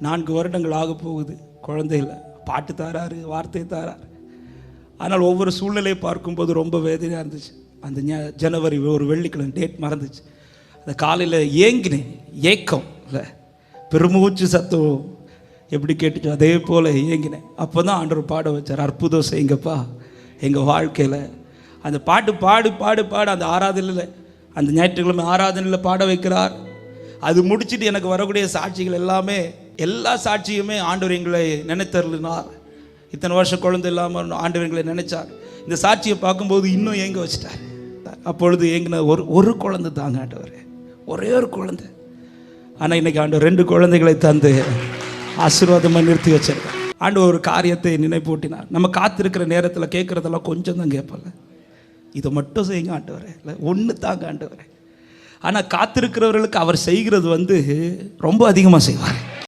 4 வருடங்கள் ஆக போகுது, குழந்தை இல்லை. பாட்டு தாராரு, வார்த்தை தாராரு. ஆனால் ஒவ்வொரு சூழ்நிலையை பார்க்கும்போது ரொம்ப வேதனையாக இருந்துச்சு. அந்த ஜனவரி ஒரு வெள்ளிக்கிழமை, டேட் மறந்துச்சு. அந்த காலையில் ஏங்கினேன், ஏக்கம் இல்லை, பெருமூச்சு சத்தம் எப்படி கேட்டுச்சோ அதே போல் ஏங்கினேன். அப்போ தான் ஆண்டவர் பாட வச்சார், அற்புதம் செய்யுங்கப்பா எங்கள் வாழ்க்கையில். அந்த பாட்டு பாடு பாடு பாடு அந்த ஆராதனையில், அந்த ஞாயிற்றுக்கிழமை ஆராதனையில் பாட வைக்கிறார். அது முடிச்சுட்டு எனக்கு வரக்கூடிய சாட்சிகள் எல்லாமே, எல்லா சாட்சியுமே ஆண்டவர் எங்களை நினைத்தருளினார். இத்தனை வருஷம் குழந்தை இல்லாமல் ஆண்டவர் எங்களை நினைச்சார். இந்த சாட்சியை பார்க்கும்போது இன்னும் ஏங்க வச்சுட்டார். அப்பொழுது ஏங்கின ஒரு குழந்தை தாங்க ஆண்டவர், ஒரே ஒரு குழந்தை. ஆனால் இன்னைக்கு ஆண்டவர் 2 குழந்தைகளை தந்து ஆசீர்வாதமாக நிறுத்தி வச்சிருக்கார். ஆண்டவர் ஒரு காரியத்தை நினைப்பூட்டினார். நம்ம காத்திருக்கிற நேரத்தில் கேட்குறதெல்லாம் கொஞ்சம் தான் கேட்பல, இதை மட்டும் செய்யுங்க ஆண்டவரே, இல்லை ஒன்று தாங்க ஆண்டவரே. ஆனால் காத்திருக்கிறவர்களுக்கு அவர் செய்கிறது ரொம்ப அதிகமாக செய்வார்.